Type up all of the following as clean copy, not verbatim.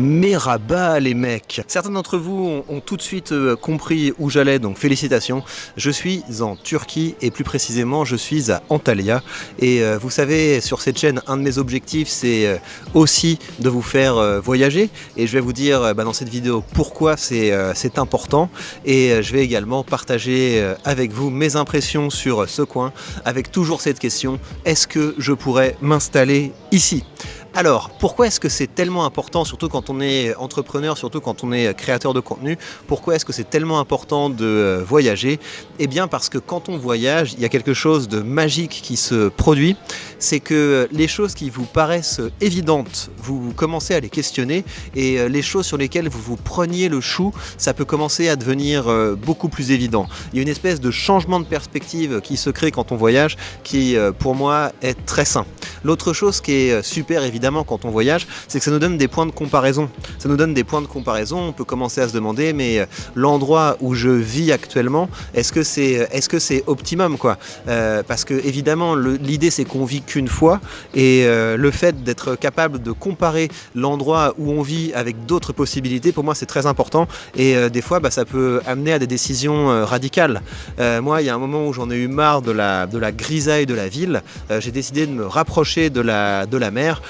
Merhaba les mecs. Certains d'entre vous ont tout de suite compris où j'allais, donc félicitations. Je suis en Turquie et plus précisément je suis à Antalya. Et vous savez, sur cette chaîne, un de mes objectifs c'est aussi de vous faire voyager. Et je vais vous dire dans cette vidéo pourquoi c'est important. Et je vais également partager avec vous mes impressions sur ce coin, avec toujours cette question, est-ce que je pourrais m'installer ici ? Alors, pourquoi est-ce que c'est tellement important, surtout quand on est entrepreneur, surtout quand on est créateur de contenu, pourquoi est-ce que c'est tellement important de voyager ? Eh bien parce que quand on voyage, il y a quelque chose de magique qui se produit, c'est que les choses qui vous paraissent évidentes, vous commencez à les questionner et les choses sur lesquelles vous vous preniez le chou, ça peut commencer à devenir beaucoup plus évident. Il y a une espèce de changement de perspective qui se crée quand on voyage, qui pour moi est très sain. L'autre chose qui est super évidemment quand on voyage, c'est que ça nous donne des points de comparaison. Ça nous donne des points de comparaison, on peut commencer à se demander, mais l'endroit où je vis actuellement, est-ce que c'est optimum quoi ? Parce que évidemment, l'idée c'est qu'on vit qu'une fois, et le fait d'être capable de comparer l'endroit où on vit avec d'autres possibilités, pour moi c'est très important, et des fois ça peut amener à des décisions radicales. Moi, il y a un moment où j'en ai eu marre de la grisaille de la ville, j'ai décidé de me rapprocher de la mer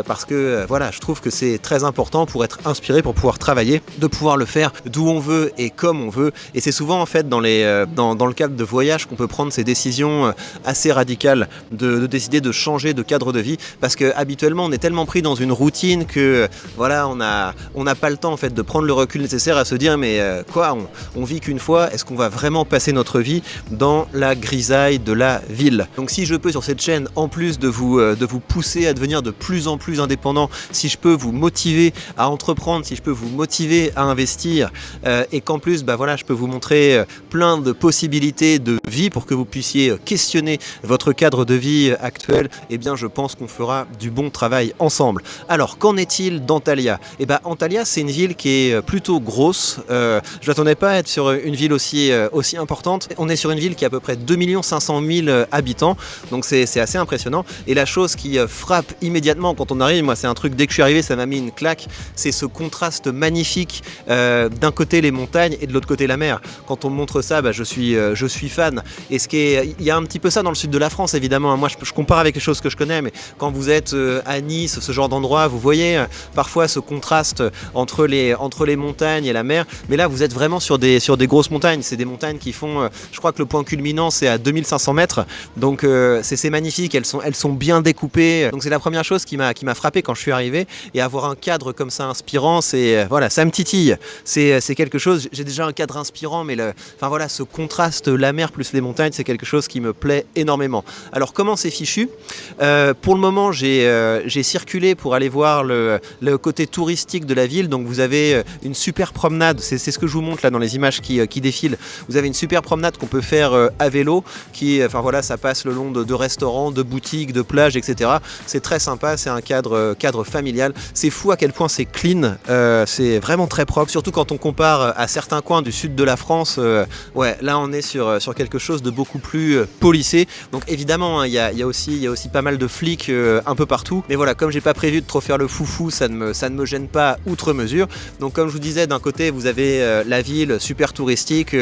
parce que voilà, je trouve que c'est très important pour être inspiré, pour pouvoir travailler, de pouvoir le faire d'où on veut et comme on veut. Et c'est souvent en fait dans le cadre de voyage qu'on peut prendre ces décisions assez radicales, de décider de changer de cadre de vie, parce que habituellement on est tellement pris dans une routine que voilà, on n'a pas le temps en fait de prendre le recul nécessaire à se dire mais on vit qu'une fois, est-ce qu'on va vraiment passer notre vie dans la grisaille de la ville ? Donc si je peux sur cette chaîne, en plus de vous pousser à devenir de plus en plus indépendant, si je peux vous motiver à entreprendre, si je peux vous motiver à investir, et qu'en plus je peux vous montrer plein de possibilités de vie pour que vous puissiez questionner votre cadre de vie actuel, eh bien je pense qu'on fera du bon travail ensemble. Alors qu'en est-il d'Antalya ? Eh bien Antalya, c'est une ville qui est plutôt grosse, je ne m'attendais pas à être sur une ville aussi importante. On est sur une ville qui a à peu près 2 500 000 habitants, donc c'est assez impressionnant. Et la chose qui frappe immédiatement quand on arrive, moi c'est un truc, dès que je suis arrivé ça m'a mis une claque, c'est ce contraste magnifique, d'un côté les montagnes et de l'autre côté la mer. Quand on me montre ça, je suis fan. Et il y a un petit peu ça dans le sud de la France évidemment, moi je compare avec les choses que je connais, mais quand vous êtes à Nice, ce genre d'endroit, vous voyez parfois ce contraste entre les montagnes et la mer, mais là vous êtes vraiment sur des grosses montagnes, c'est des montagnes qui font, je crois que le point culminant c'est à 2500 mètres, donc c'est magnifique, elles sont bien découpées, donc c'est la première chose qui m'a frappé quand je suis arrivé, et avoir un cadre comme ça inspirant, c'est voilà, ça me titille, c'est quelque chose, j'ai déjà un cadre inspirant, mais ce contraste, la mer plus les montagnes, c'est quelque chose qui me plaît énormément. Alors comment c'est fichu ? Pour le moment j'ai circulé pour aller voir le côté touristique de la ville, donc vous avez une super promenade, c'est ce que je vous montre là dans les images qui défilent, vous avez une super promenade qu'on peut faire à vélo, ça passe le long de restaurants, de boutiques, de plages, etc. C'est très sympa, c'est un cadre familial, c'est fou à quel point c'est clean, c'est vraiment très propre, surtout quand on compare à certains coins du sud de la France, là on est sur quelque chose de beaucoup plus policé, donc évidemment il y a aussi pas mal de flics un peu partout, mais voilà, comme j'ai pas prévu de trop faire le foufou, ça ne me gêne pas outre mesure. Donc comme je vous disais, d'un côté vous avez la ville super touristique,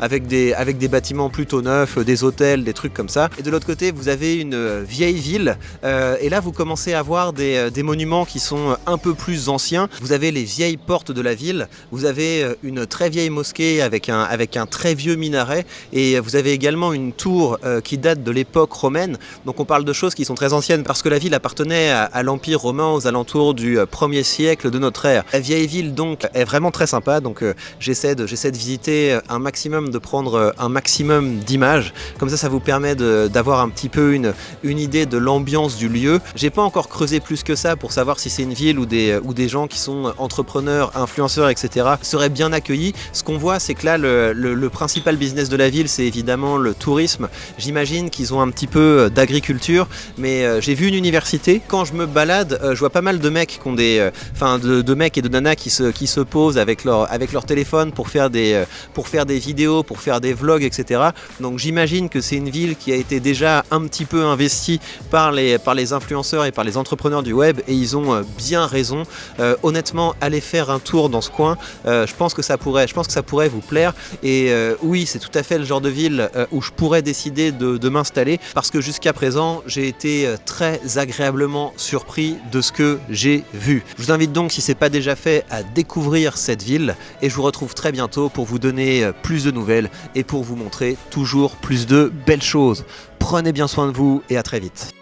avec des bâtiments plutôt neufs, des hôtels, des trucs comme ça, et de l'autre côté vous avez une vieille ville, et là vous commencez à voir des monuments qui sont un peu plus anciens. Vous avez les vieilles portes de la ville, vous avez une très vieille mosquée avec un très vieux minaret, et vous avez également une tour qui date de l'époque romaine, donc on parle de choses qui sont très anciennes parce que la ville appartenait à l'Empire romain aux alentours du 1er siècle de notre ère. La vieille ville donc est vraiment très sympa, donc j'essaie de visiter un maximum, de prendre un maximum d'images, comme ça vous permet d'avoir un petit peu une idée de l'ambiance du lieu. J'ai pas encore creusé plus que ça pour savoir si c'est une ville où des gens qui sont entrepreneurs, influenceurs, etc. seraient bien accueillis. Ce qu'on voit, c'est que là le principal business de la ville, c'est évidemment le tourisme. J'imagine qu'ils ont un petit peu d'agriculture, mais j'ai vu une université. Quand je me balade, je vois pas mal de mecs qui ont de mecs et de nanas qui se posent avec leur téléphone pour faire des vidéos, pour faire des vlogs, etc. Donc j'imagine que c'est une ville qui a été déjà un petit peu investie par les influenceurs et par les entrepreneurs du web, et ils ont bien raison. Honnêtement, allez faire un tour dans ce coin. Je pense que ça pourrait vous plaire. Et oui, c'est tout à fait le genre de ville où je pourrais décider de m'installer, parce que jusqu'à présent, j'ai été très agréablement surpris de ce que j'ai vu. Je vous invite donc, si ce n'est pas déjà fait, à découvrir cette ville, et je vous retrouve très bientôt pour vous donner plus de nouvelles et pour vous montrer toujours plus de belles choses. Prenez bien soin de vous et à très vite.